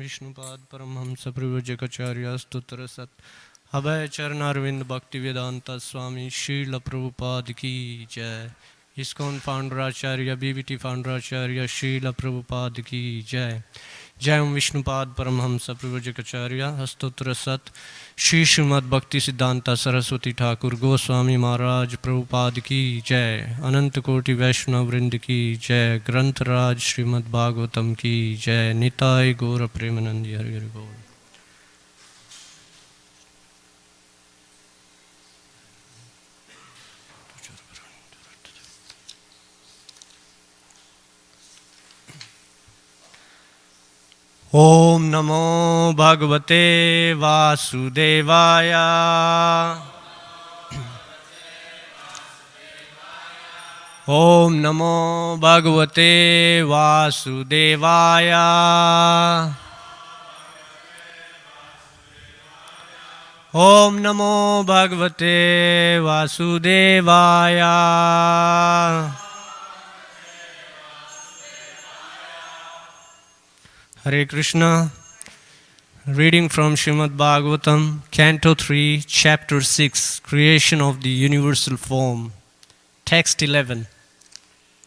विष्णुपाद परमहंस प्रव्रजकाचार्य स्तोत्र सत अभय चरणारविंद भक्ति वेदांता स्वामी श्रील प्रभुपाद की जय। इस्कॉन फाउंडराचार्य बीबीटी फाउंडराचार्य श्रील प्रभुपाद की जय। जय ओम विष्णुपाद परमहंस प्रव्रजकाचार्य स्तोत्र सत श्री श्रीमद् भक्ति सिद्धांता सरस्वती ठाकुर गोस्वामी महाराज प्रभुपाद की जय। अनंत कोटि वैष्णव वृंद की जय। ग्रंथराज श्रीमद् भागवतम की जय। निताय गौर प्रेमानंद हरि हरि बोल। ओम नमो भगवते वासुदेवाय। ओम नमो भगवते वासुदेवाय। ओम नमो भगवते वासुदेवाय। Hare Krishna. Reading from Srimad Bhagavatam, Canto 3, Chapter 6, Creation of the Universal Form. Text 11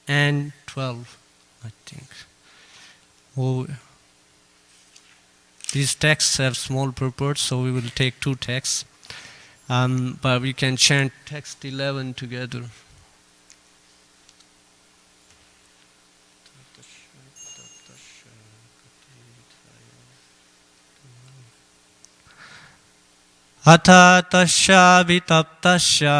and 12, I think. Oh, these texts have small purports, so we will take two texts. But we can chant text 11 together. Atha tasya vitaptasya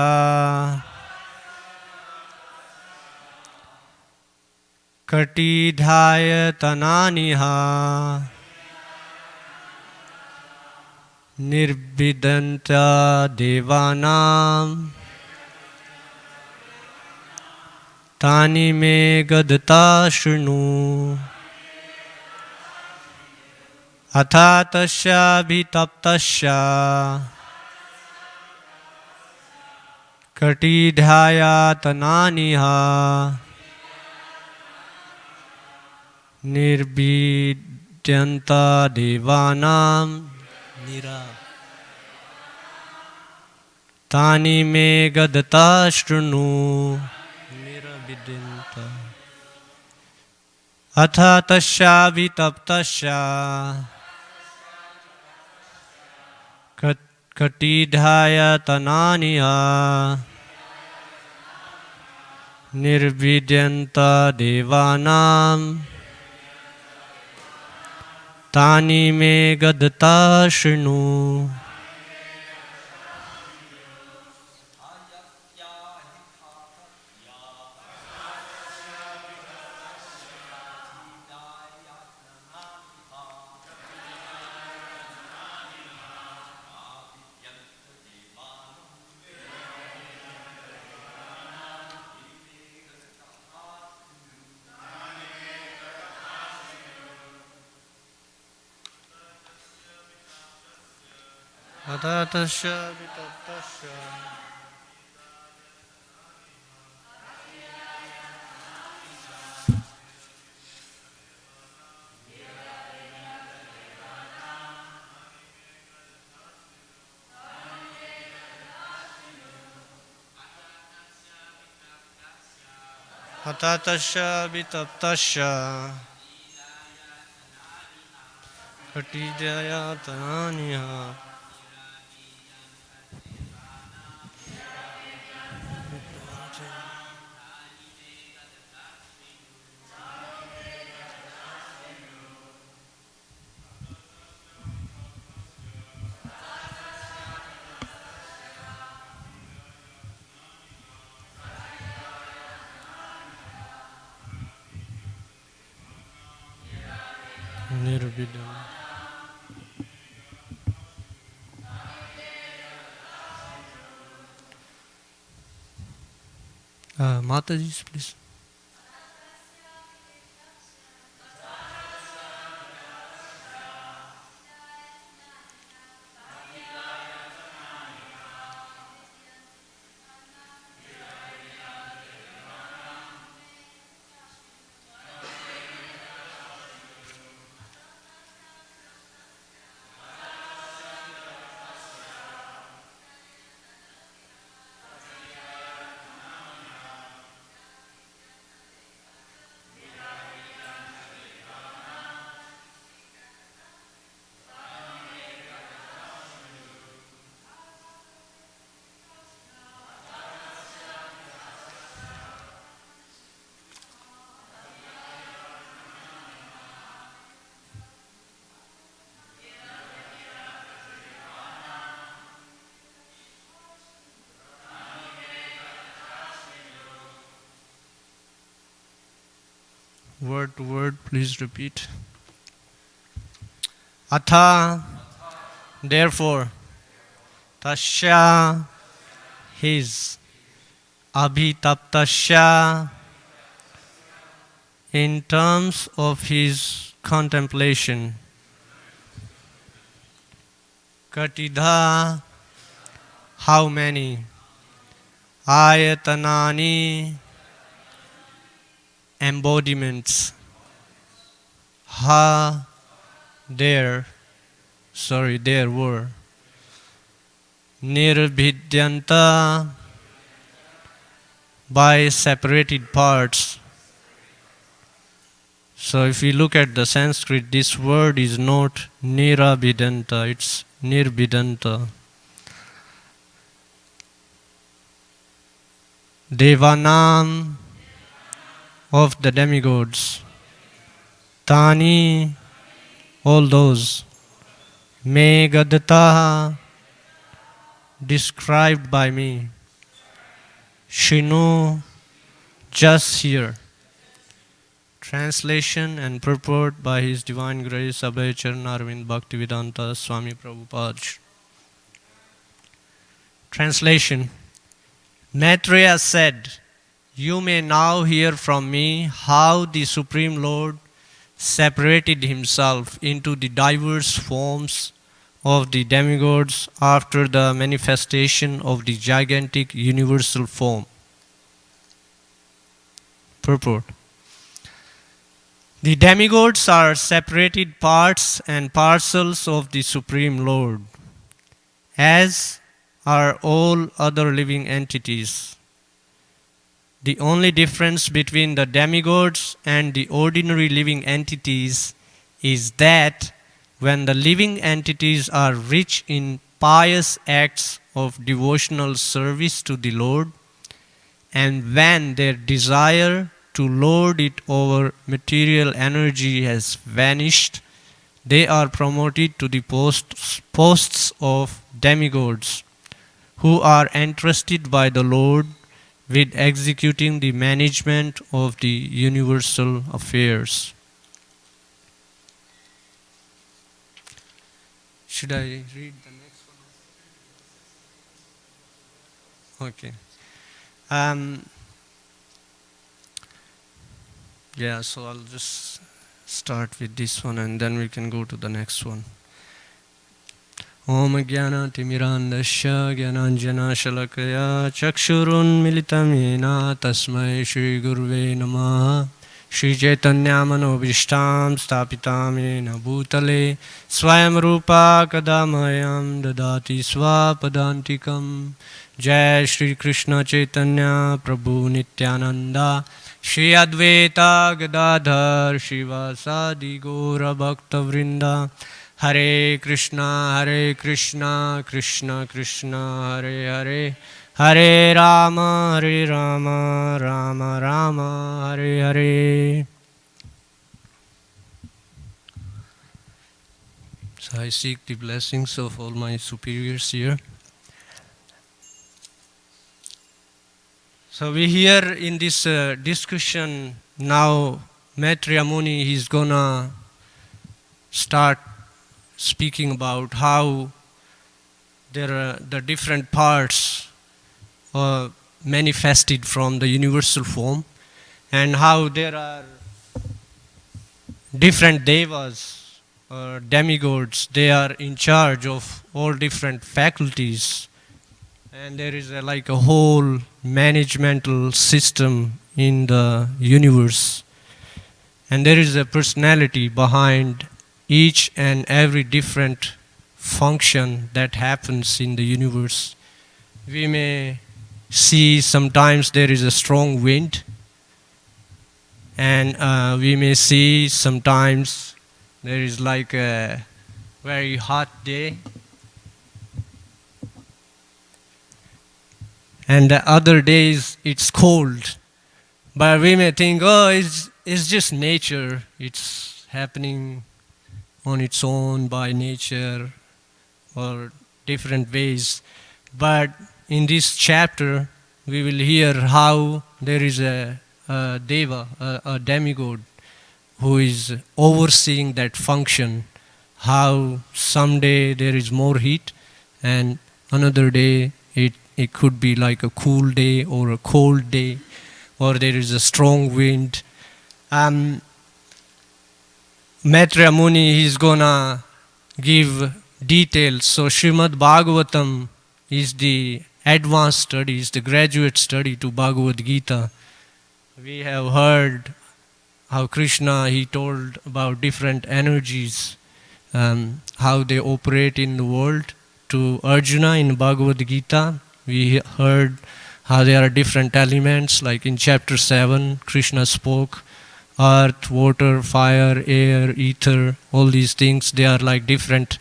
katidhaya tananiha nirbidanta devanam tani me gadata shrinu. Atha tasya vitaptasya katidhaya tananiha nirvidyanta devanam nira tani me gadata shrunu niravidyanta. Atha tasya vitaptasya katidhaya tananiha nirvidyanta devanam tani me gadata shrinu. Atha tasya vitaptasya Atha tasya vitaptasya katidhaya tananiha nirvidam. Mataji, please. word to word, please repeat. Atha, therefore, tasya, his, abhitaptasya, in terms of his contemplation. Katidha, how many? Ayatanani, embodiments. There were. Nirbhidyanta, by separated parts. So if we look at the Sanskrit, this word is not nirabhidanta, it's nirbhidanta. Devanam, of the demigods. Tani, all those. Megadata, described by me. Shinu, just here. Translation and purport by His Divine Grace Abhay Charanarvind Bhaktivedanta Swami Prabhupada. Translation. Maitreya said, "You may now hear from me how the Supreme Lord separated himself into the diverse forms of the demigods after the manifestation of the gigantic universal form." Purport. The demigods are separated parts and parcels of the Supreme Lord, as are all other living entities. The only difference between the demigods and the ordinary living entities is that when the living entities are rich in pious acts of devotional service to the Lord, and when their desire to lord it over material energy has vanished, they are promoted to the posts of demigods, who are entrusted by the Lord with executing the management of the universal affairs. Should I read the next one? Okay. So I'll just start with this one and then we can go to the next one. Om Jnana Timirandasya Jnananjana Shalakaya Chakshurun Militam Yena Tasmai Shri Gurve Namaha Shri Chaitanya Manobhishtam Stapitam Yena Bhutale Swayam Rupa Kadamayam Dadati Swapadantikam. Jai Shri Krishna Chaitanya Prabhu Nityananda Shri Advaita Gadadhar Shivasadi Gaura Bhakta Vrinda. Hare Krishna, Krishna Krishna, Hare Hare, Hare Rama, Rama Rama, Hare Hare. So I seek the blessings of all my superiors here. So we hear in this discussion now, Maitreya Muni, he's gonna start speaking about how there are the different parts manifested from the universal form, and how there are different devas or demigods. They are in charge of all different faculties, and there is like a whole managemental system in the universe, and there is a personality behind each and every different function that happens in the universe. We may see sometimes there is a strong wind, and we may see sometimes there is like a very hot day, and the other days it's cold. But we may think, oh, it's just nature, it's happening on its own by nature or different ways. But in this chapter we will hear how there is a deva, a demigod, who is overseeing that function, how someday there is more heat and another day it could be like a cool day or a cold day, or there is a strong wind. Maitreya Muni is gonna give details. So Srimad Bhagavatam is the advanced study, is the graduate study to Bhagavad Gita. We have heard how Krishna, he told about different energies, how they operate in the world to Arjuna in Bhagavad Gita. We heard how there are different elements, like in chapter 7, Krishna spoke earth, water, fire, air, ether, all these things, they are like different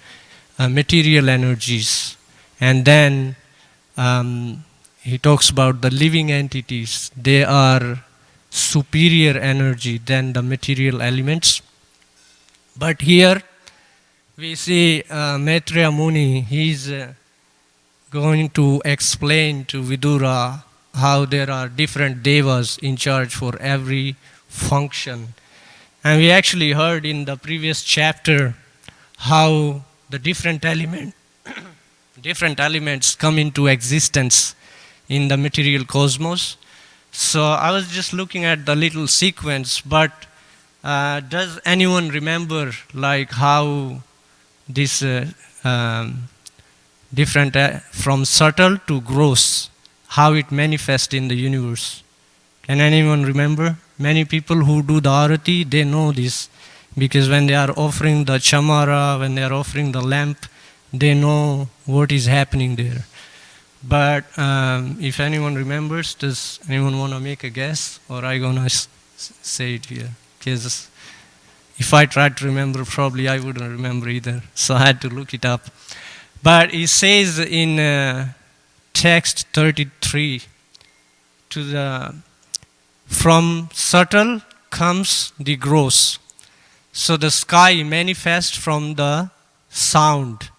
material energies. And then he talks about the living entities. They are superior energy than the material elements. But here we see Maitreya Muni, he's going to explain to Vidura how there are different devas in charge for every function. And we actually heard in the previous chapter how the different elements come into existence in the material cosmos. So I was just looking at the little sequence, but does anyone remember like how this different from subtle to gross, how it manifests in the universe? Can anyone remember? Many people who do the arati, they know this, because when they are offering the chamara, when they are offering the lamp, they know what is happening there. But if anyone remembers, does anyone want to make a guess, or I gonna say it here? Because if I tried to remember, probably I wouldn't remember either. So I had to look it up. But it says in text 33, from subtle comes the gross. So the sky manifests from the sound.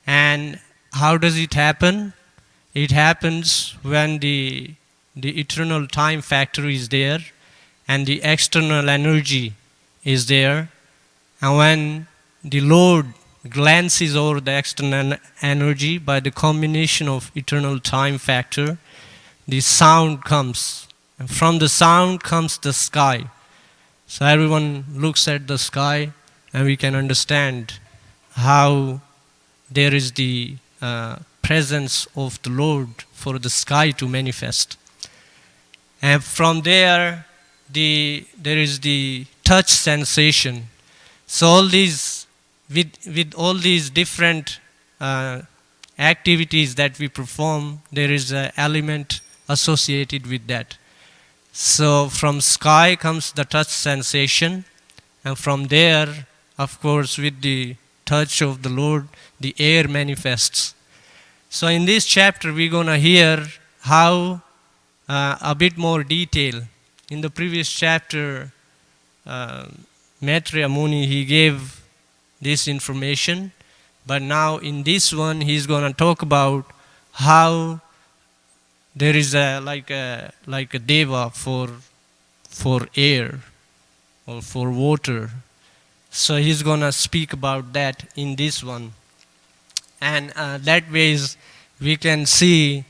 And how does it happen? It happens when the eternal time factor is there and the external energy is there. And when the Lord glances over the external energy by the combination of eternal time factor, the sound comes. And from the sound comes the sky. So everyone looks at the sky and we can understand how there is the presence of the Lord for the sky to manifest. And from there, there is the touch sensation. So all these, with all these different activities that we perform, there is an element associated with that. So from sky comes the touch sensation, and from there, of course, with the touch of the Lord, the air manifests. So in this chapter, we're going to hear how a bit more detail. In the previous chapter, Maitreya Muni, he gave this information, but now in this one, he's going to talk about how there is like a deva for air or for water. So he's going to speak about that in this one. And that ways we can see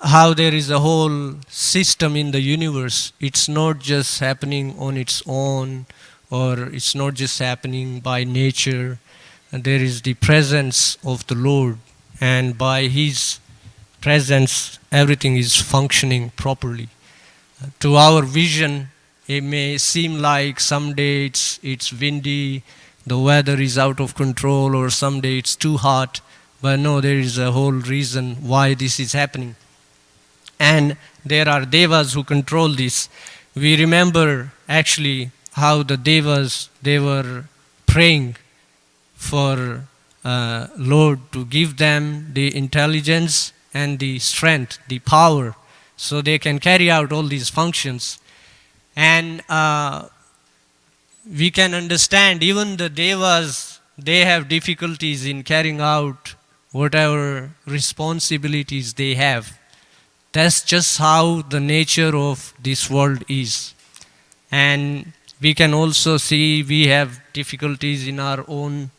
how there is a whole system in the universe. It's not just happening on its own, or it's not just happening by nature. And there is the presence of the Lord, and by His presence, everything is functioning properly. To our vision, it may seem like someday it's windy, the weather is out of control, or someday it's too hot. But no, there is a whole reason why this is happening. And there are devas who control this. We remember actually how the devas, they were praying for Lord to give them the intelligence and the strength, the power, so they can carry out all these functions. And we can understand even the devas, they have difficulties in carrying out whatever responsibilities they have. That's just how the nature of this world is. And we can also see we have difficulties in our own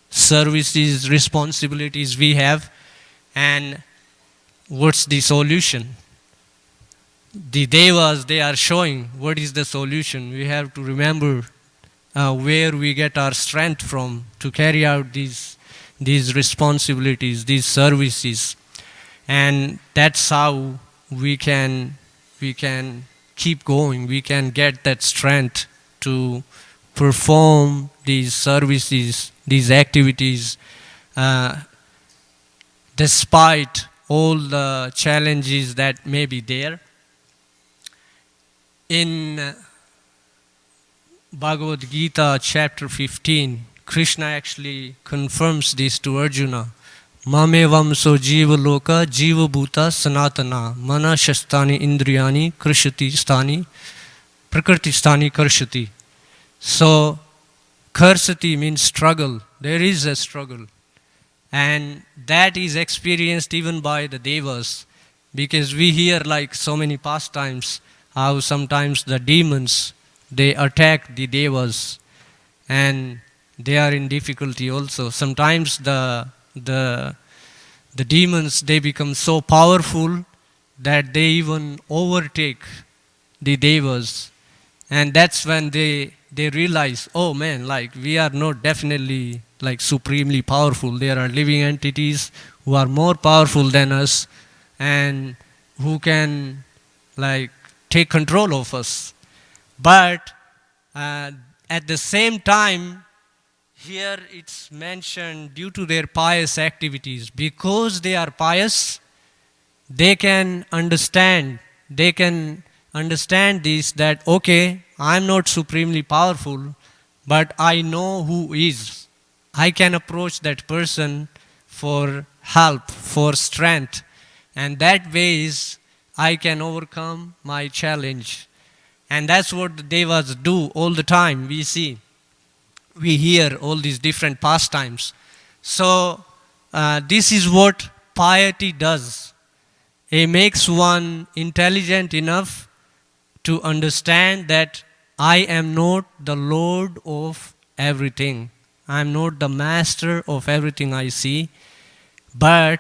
services, responsibilities we have. And what's the solution? The devas, they are showing what is the solution. We have to remember where we get our strength from to carry out these responsibilities, these services. And that's how we can keep going. We can get that strength to perform these services, these activities, despite all the challenges that may be there. In Bhagavad Gita chapter 15, Krishna actually confirms this to Arjuna. Mamevam so jiva loka jiva bhuta sanatana mana shastani indriyani krishati stani prakriti stani karshati. So karsati means struggle. There is a struggle. And that is experienced even by the devas, because we hear like so many pastimes how sometimes the demons, they attack the devas and they are in difficulty also. Sometimes the demons, they become so powerful that they even overtake the devas. And that's when they realize, oh man, like we are not definitely like supremely powerful. There are living entities who are more powerful than us and who can like take control of us. But at the same time, here it's mentioned due to their pious activities. Because they are pious, they can understand this, that okay, I'm not supremely powerful, but I know who is. I can approach that person for help, for strength, and that way is I can overcome my challenge. And that's what the devas do all the time. We hear all these different pastimes. So this is what piety does. It makes one intelligent enough to understand that I am not the Lord of everything. I am not the master of everything I see, but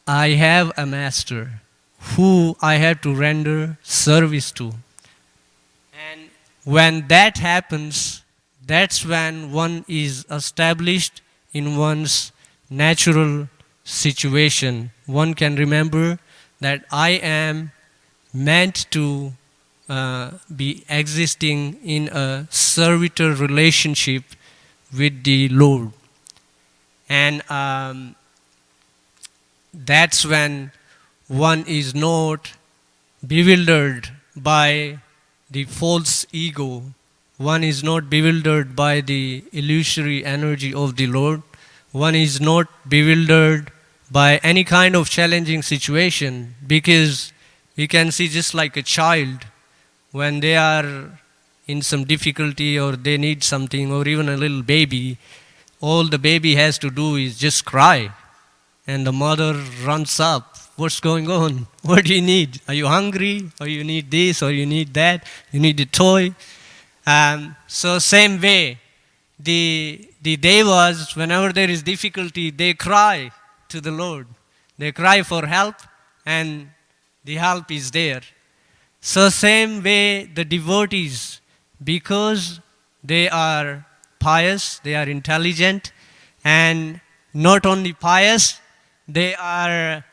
I have a master who I have to render service to. And when that happens, that's when one is established in one's natural situation. One can remember that I am meant to be existing in a servitor relationship with the Lord. And that's when one is not bewildered by the false ego. One is not bewildered by the illusory energy of the Lord. One is not bewildered by any kind of challenging situation, because we can see just like a child, when they are in some difficulty or they need something, or even a little baby, all the baby has to do is just cry. And the mother runs up. What's going on? What do you need? Are you hungry? Or you need this? Or you need that? You need a toy? So same way, the devas, whenever there is difficulty, they cry to the Lord. They cry for help, and the help is there. So same way, the devotees, because they are pious, they are intelligent, and not only pious, they are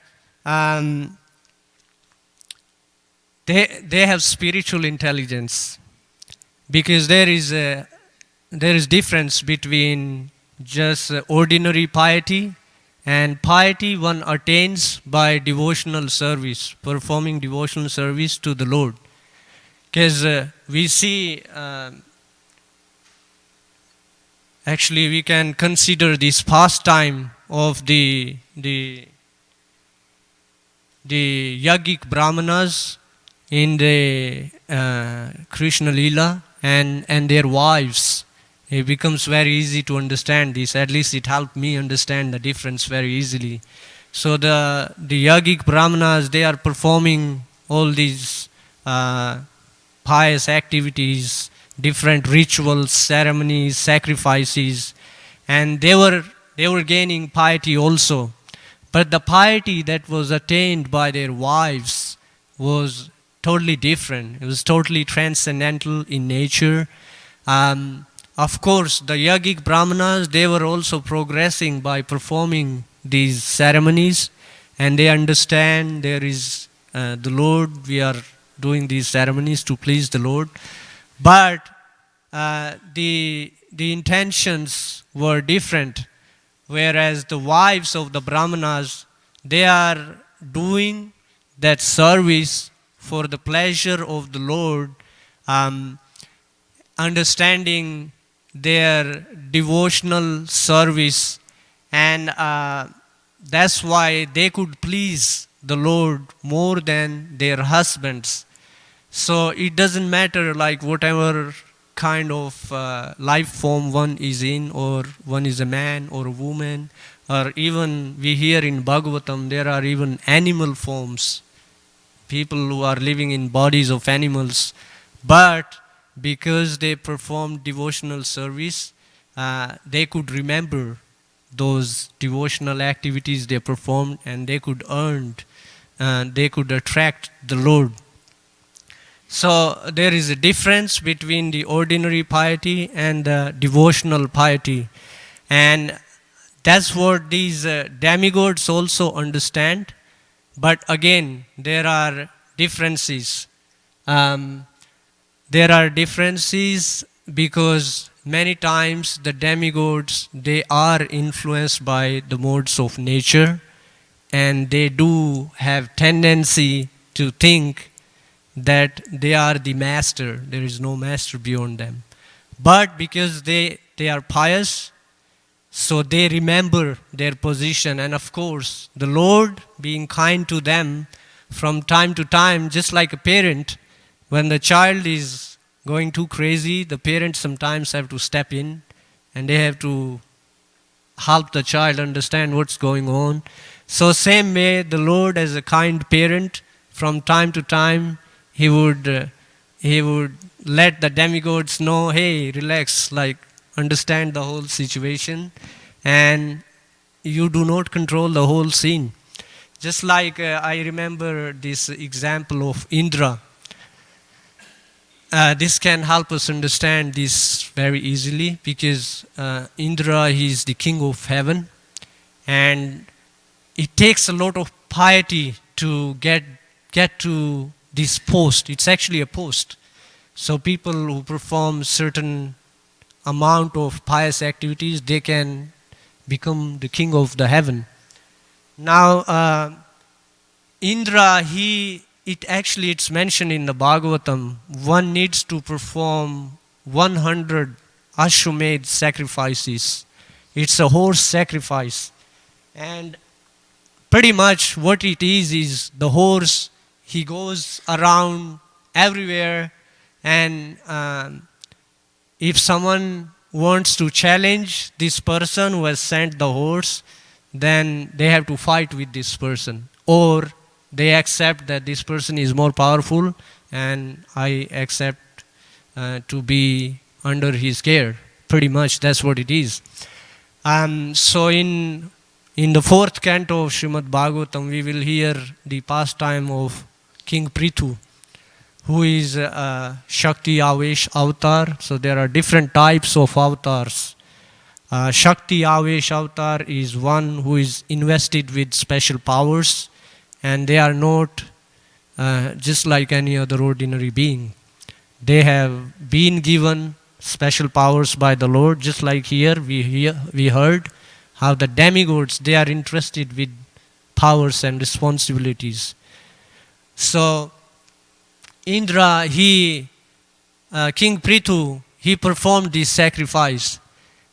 they have spiritual intelligence, because there is difference between just ordinary piety and piety one attains by devotional service, performing devotional service to the Lord. Because we see, actually we can consider this pastime of the yogic brahmanas in the Krishna Leela and their wives. It becomes very easy to understand this. At least it helped me understand the difference very easily. So the yogic brahmanas, they are performing all these pious activities. different rituals, ceremonies, sacrifices, and they were gaining piety also. But the piety that was attained by their wives was totally different. It was totally transcendental in nature. Of course, the yogic brahmanas, they were also progressing by performing these ceremonies, and they understand there is the Lord, we are doing these ceremonies to please the Lord. But the intentions were different, whereas the wives of the brahmanas, they are doing that service for the pleasure of the Lord, understanding their devotional service, and that's why they could please the Lord more than their husbands. So it doesn't matter like whatever kind of life form one is in, or one is a man or a woman, or even we hear in Bhagavatam there are even animal forms, people who are living in bodies of animals, but because they performed devotional service, they could remember those devotional activities they performed, and they could earn, they could attract the Lord. So there is a difference between the ordinary piety and the devotional piety. And that's what these demigods also understand. But again, there are differences. There are differences because many times the demigods, they are influenced by the modes of nature, and they do have tendency to think that they are the master. There is no master beyond them. But because they are pious, so they remember their position. And of course, the Lord being kind to them from time to time, just like a parent, when the child is going too crazy, the parents sometimes have to step in, and they have to help the child understand what's going on. So same way, the Lord as a kind parent, from time to time, he would let the demigods know, hey, relax, like understand the whole situation, and you do not control the whole scene. Just like I remember this example of Indra. This can help us understand this very easily, because Indra, he is the king of heaven, and it takes a lot of piety to get to this post. It's actually a post. So people who perform certain amount of pious activities, they can become the king of the heaven. Now, Indra, it's mentioned in the Bhagavatam, one needs to perform 100 Ashwamedh sacrifices. It's a horse sacrifice. And pretty much what it is the horse, he goes around everywhere, and if someone wants to challenge this person who has sent the horse, then they have to fight with this person, or they accept that this person is more powerful and I accept to be under his care. Pretty much that's what it is. So in the fourth canto of Srimad Bhagavatam, we will hear the pastime of King Prithu, who is Shakti Avesh avatar. So there are different types of avatars. Shakti Avesh avatar is one who is invested with special powers, and they are not just like any other ordinary being. They have been given special powers by the Lord, just like here we heard how the demigods, they are interested with powers and responsibilities. So Indra, King Prithu, he performed this sacrifice.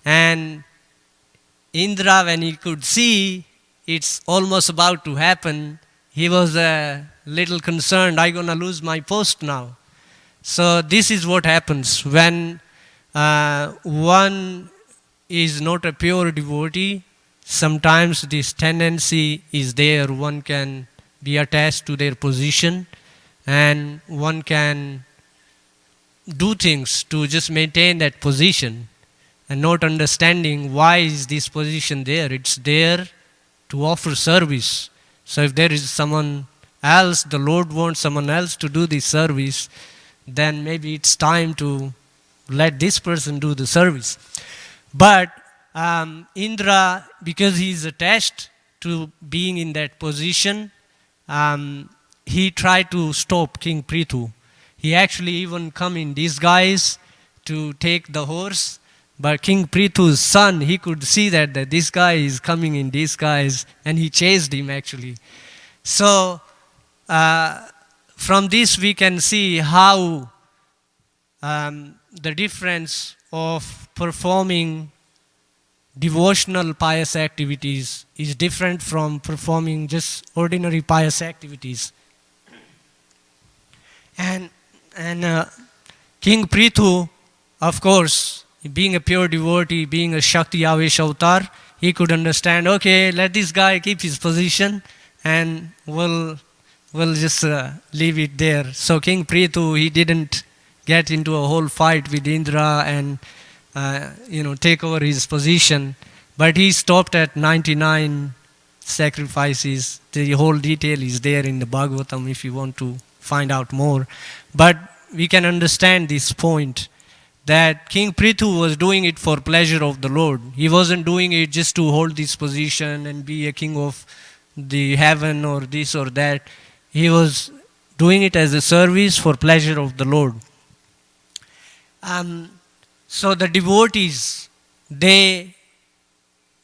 And Indra, when he could see it's almost about to happen, he was a little concerned, I'm going to lose my post now. So this is what happens when one is not a pure devotee. Sometimes this tendency is there. One can be attached to their position, and one can do things to just maintain that position and not understanding why is this position there. It's there to offer service. So if there is someone else, the Lord wants someone else to do this service, then maybe it's time to let this person do the service. But Indra, because he is attached to being in that position, he tried to stop King Prithu. He actually even come in disguise to take the horse. But King Prithu's son, he could see that this guy is coming in disguise, and he chased him actually. So from this we can see how the difference of performing devotional pious activities is different from performing just ordinary pious activities. And King Prithu, of course, being a pure devotee, being a Shakti Avesh avatar, he could understand, okay, let this guy keep his position and we'll just leave it there. So King Prithu, he didn't get into a whole fight with Indra and take over his position, but he stopped at 99 sacrifices. The whole detail is there in the Bhagavatam if you want to find out more. But we can understand this point, that King Prithu was doing it for pleasure of the Lord. He wasn't doing it just to hold this position and be a king of the heaven or this or that. He was doing it as a service for pleasure of the Lord. So the devotees, they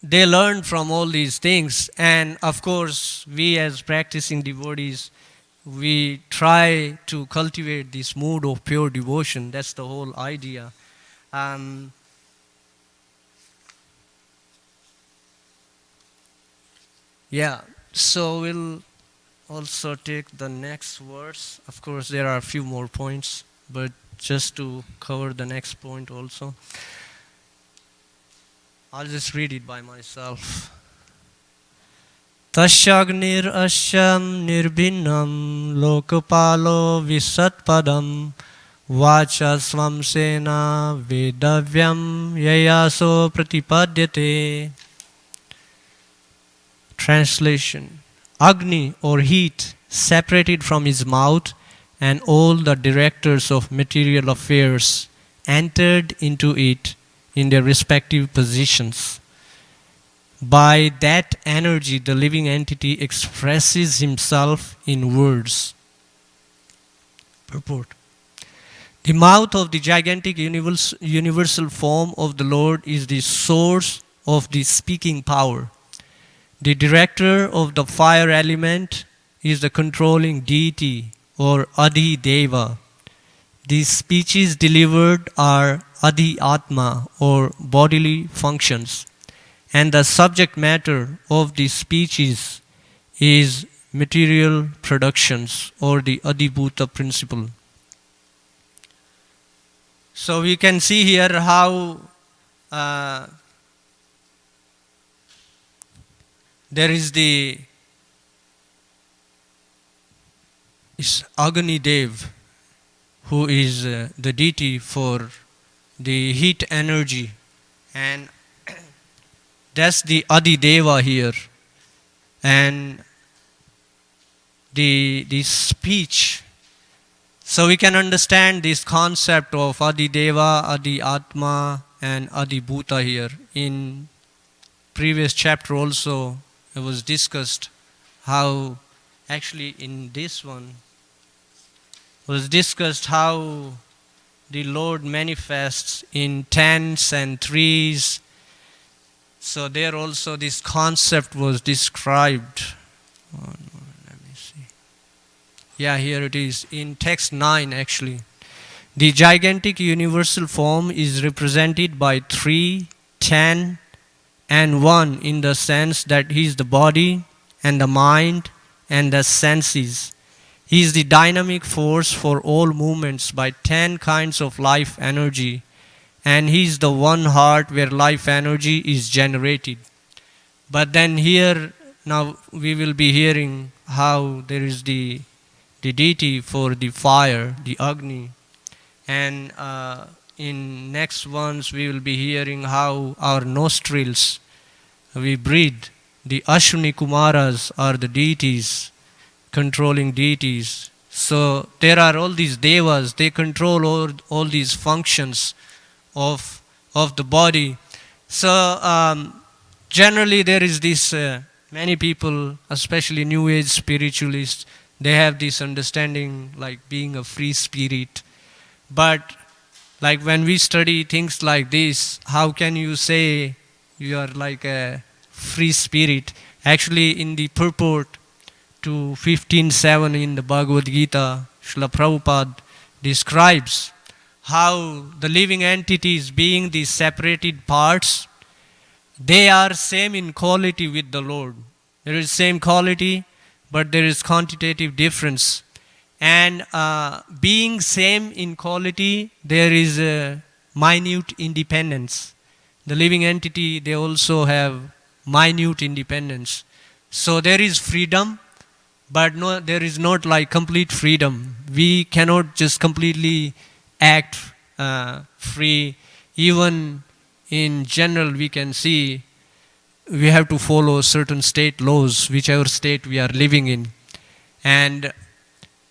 learn from all these things. And of course, we as practicing devotees, we try to cultivate this mood of pure devotion. That's the whole idea. So we'll also take the next verse. Of course, there are a few more points, but just to cover the next point also, I'll just read it by myself. Tasyagnir asyam nirbhinnam lokapalo visatpadam vacha swamsena vedavyam yayaso pratipadyate. Translation: Agni or heat separated from his mouth, and all the directors of material affairs entered into it in their respective positions. By that energy, the living entity expresses himself in words. Purport: the mouth of the gigantic universal form of the Lord is the source of the speaking power. The director of the fire element is the controlling deity or Adi Deva. The speeches delivered are Adi Atma or bodily functions, and the subject matter of the speeches is material productions or the Adibhuta principle. So we can see here how there is Agni Dev, who is the deity for the heat energy, and that's the Adi Deva here. And the speech. So we can understand this concept of Adi Deva, Adi Atma, and Adi Bhuta here. In previous chapter also it was discussed how, actually in this one, was discussed how the Lord manifests in tents and trees. So there also this concept was described. Let me see. Yeah, here it is in text 9 actually. The gigantic universal form is represented by 3, 10, and 1 in the sense that he is the body and the mind and the senses. He is the dynamic force for all movements by 10 kinds of life energy, and he is the one heart where life energy is generated. But then here, now we will be hearing how there is the deity for the fire, the Agni, And in next ones we will be hearing how our nostrils we breathe. The Ashwini Kumaras are the deities, controlling deities. So there are all these devas, they control all these functions of, of the body. So generally there is this, many people, especially New Age spiritualists, they have this understanding like being a free spirit. But like when we study things like this, how can you say you are like a free spirit? Actually, in the purport to 15.7 in the Bhagavad Gita, Srila Prabhupada describes how the living entities, being these separated parts, they are same in quality with the Lord. There is same quality, but there is quantitative difference. And being same in quality, there is a minute independence. The living entity, they also have minute independence. So there is freedom, but no, there is not like complete freedom. We cannot just completely act free. Even in general, we can see we have to follow certain state laws, whichever state we are living in. And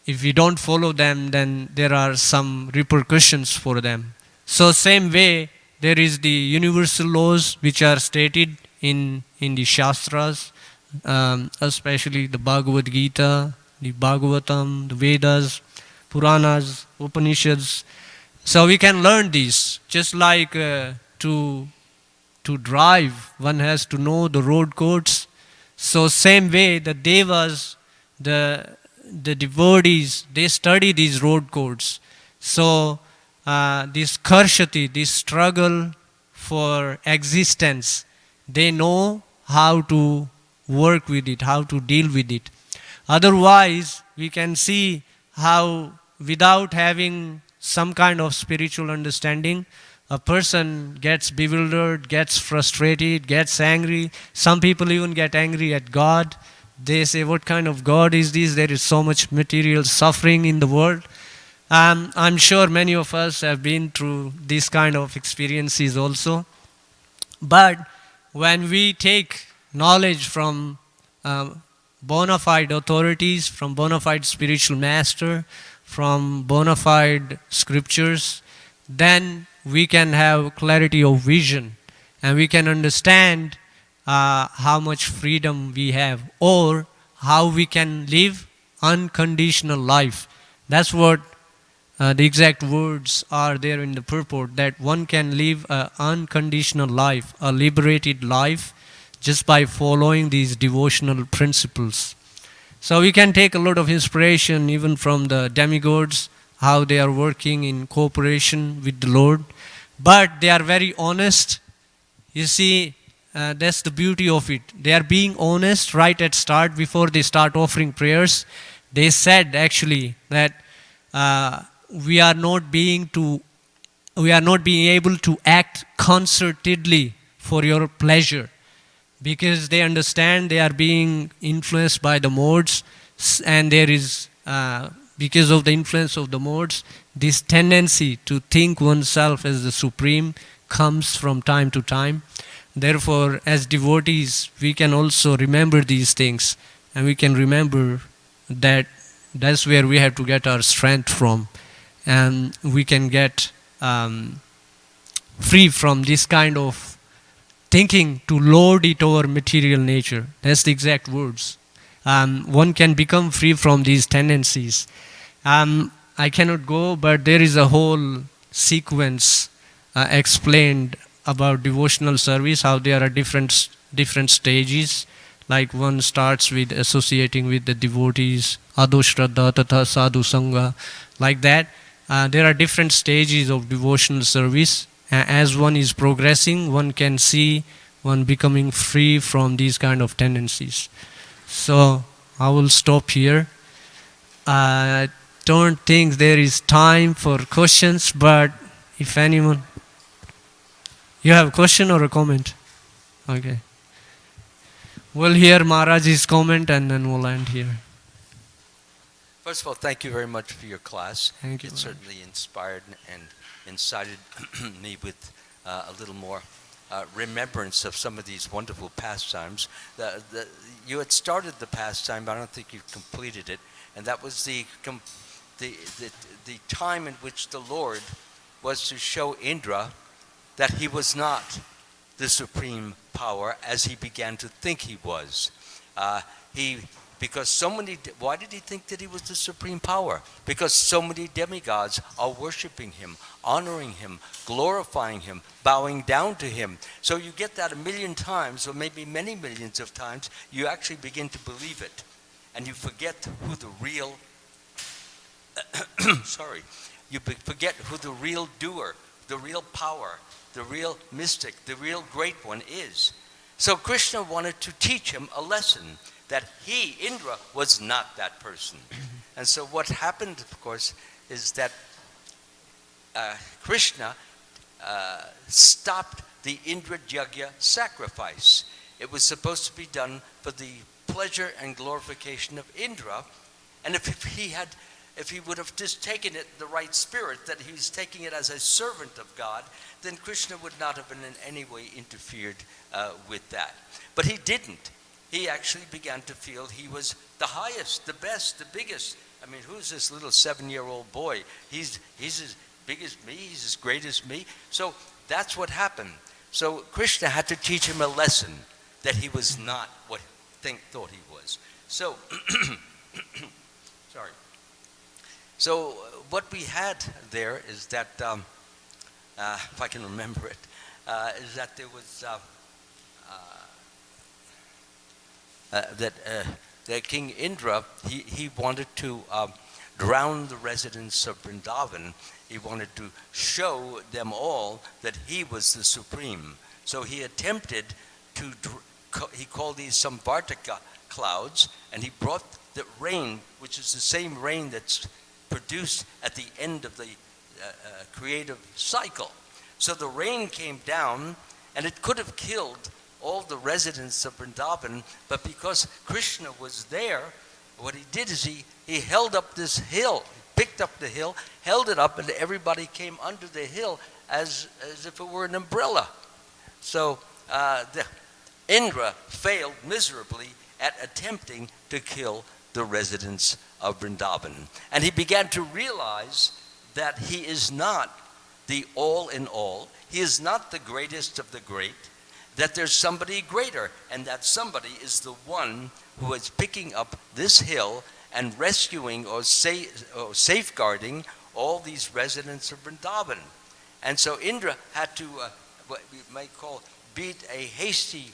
if we don't follow them, then there are some repercussions for them. So same way, there is the universal laws which are stated in the Shastras, especially the Bhagavad Gita, the Bhagavatam, the Vedas, Puranas, Upanishads. So we can learn these. Just like to drive, one has to know the road codes. So same way, the devas, the devotees, they study these road codes. So this karshati, this struggle for existence, they know how to work with it, how to deal with it. Otherwise, we can see how without having some kind of spiritual understanding, a person gets bewildered, gets frustrated, gets angry. Some people even get angry at God. They say, what kind of God is this? There is so much material suffering in the world. I'm sure many of us have been through these kind of experiences also. But when we take knowledge from bona fide authorities, from bona fide spiritual master, from bona fide scriptures, then we can have clarity of vision and we can understand how much freedom we have, or how we can live unconditional life. That's what the exact words are there in the purport, that one can live an unconditional life, a liberated life, just by following these devotional principles. So we can take a lot of inspiration even from the demigods, how they are working in cooperation with the Lord. But they are very honest. You see, that's the beauty of it. They are being honest right at start before they start offering prayers. They said actually that we are not being able to act concertedly for your pleasure, because they understand they are being influenced by the modes, and there is because of the influence of the modes, this tendency to think oneself as the supreme comes from time to time. Therefore, as devotees, we can also remember these things, and we can remember that that's where we have to get our strength from, and we can get free from this kind of thinking to lord it over material nature. That's the exact words. One can become free from these tendencies. I cannot go, but there is a whole sequence explained about devotional service, how there are different stages. Like one starts with associating with the devotees, Ado Shraddha Tatha Sadhu Sangha, like that. There are different stages of devotional service. As one is progressing, one can see one becoming free from these kind of tendencies. So I will stop here. I don't think there is time for questions, but if anyone... You have a question or a comment? Okay. We'll hear Maharaj's comment and then we'll end here. First of all, thank you very much for your class. Thank you. It certainly inspired and incited me with a little more remembrance of some of these wonderful pastimes. You had started the pastime, but I don't think you completed it, and that was the time in which the Lord was to show Indra that he was not the supreme power as he began to think he was. Because so many, why did he think that he was the supreme power? Because so many demigods are worshiping him, honoring him, glorifying him, bowing down to him. So you get that a million times, or maybe many millions of times, you actually begin to believe it. And you forget who the real, you forget who the real doer, the real power, the real mystic, the real great one is. So Krishna wanted to teach him a lesson that he, Indra, was not that person. And so what happened, of course, is that Krishna stopped the Indra Yajna sacrifice. It was supposed to be done for the pleasure and glorification of Indra. And if he would have just taken it the right spirit, that he was taking it as a servant of God, then Krishna would not have in any way interfered with that. But he didn't. He actually began to feel he was the highest, the best, the biggest. I mean, who's this little 7-year-old boy? He's as big as me, he's as great as me. So that's what happened. So Krishna had to teach him a lesson that he was not what thought he was. So, sorry. So what we had there is that, if I can remember it, is that there was that King Indra, he wanted to drown the residents of Vrindavan. He wanted to show them all that he was the supreme. So he attempted to, he called these Samvartaka clouds, and he brought the rain, which is the same rain that's produced at the end of the creative cycle. So the rain came down, and it could have killed all the residents of Vrindavan, but because Krishna was there, what he did is he held up this hill, picked up the hill, held it up, and everybody came under the hill as if it were an umbrella. So Indra failed miserably at attempting to kill the residents of Vrindavan. And he began to realize that he is not the all in all. He is not the greatest of the great, that there's somebody greater, and that somebody is the one who is picking up this hill and rescuing or safeguarding all these residents of Vrindavan. And so Indra had to, what we might call, beat a hasty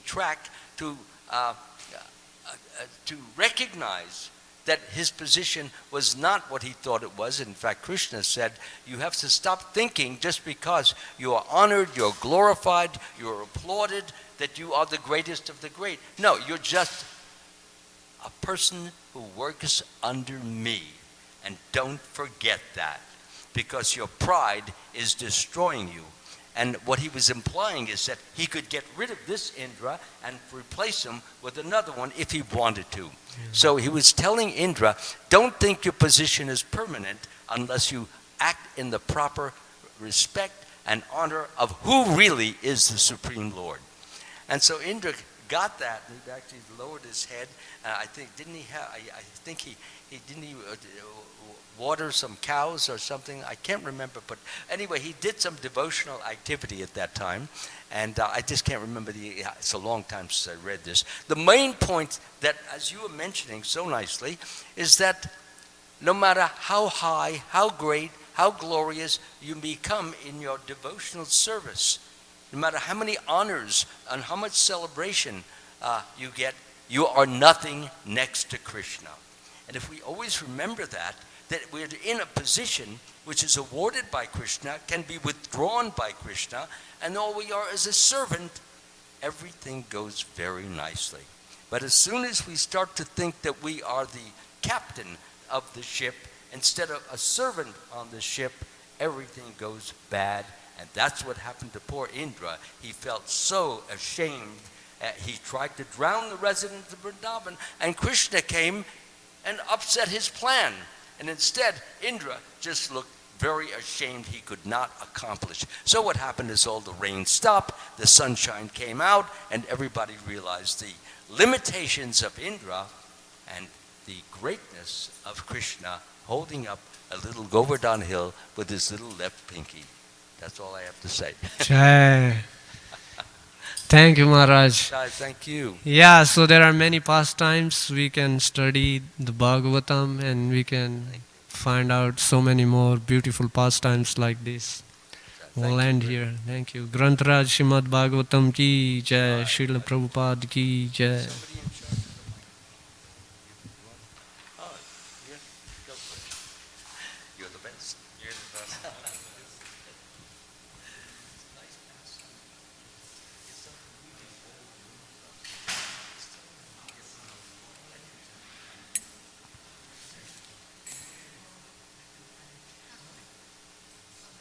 track to recognize that his position was not what he thought it was. In fact, Krishna said, you have to stop thinking just because you are honored, you're glorified, you're applauded, that you are the greatest of the great. No, you're just a person who works under me. And don't forget that, because your pride is destroying you. And what he was implying is that he could get rid of this Indra and replace him with another one if he wanted to. So he was telling Indra, don't think your position is permanent unless you act in the proper respect and honor of who really is the Supreme Lord. And so Indra got that, and he actually lowered his head. I think, didn't he have, I think he water some cows or something. I can't remember, but anyway, he did some devotional activity at that time, and I just can't remember it's a long time since I read this. The main point that, as you were mentioning so nicely, is that no matter how high, how great, how glorious you become in your devotional service, no matter how many honors and how much celebration you get, you are nothing next to Krishna. And if we always remember that we're in a position which is awarded by Krishna, can be withdrawn by Krishna, and all we are is a servant, everything goes very nicely. But as soon as we start to think that we are the captain of the ship instead of a servant on the ship, everything goes bad. And that's what happened to poor Indra. He felt so ashamed. He tried to drown the residents of Vrindavan, and Krishna came and upset his plan. And instead, Indra just looked very ashamed he could not accomplish. So what happened is all the rain stopped, the sunshine came out, and everybody realized the limitations of Indra and the greatness of Krishna holding up a little Govardhan hill with his little left pinky. That's all I have to say. Jai. Thank you, Maharaj. Thank you. Yeah, so there are many pastimes. We can study the Bhagavatam and we can find out so many more beautiful pastimes like this. We'll end here. Thank you. Grantaraj Srimad Bhagavatam ki jai. Srila Prabhupada ki jai. Somebody in charge of the mic. Oh, yeah, go for it. You're the best. You're the best.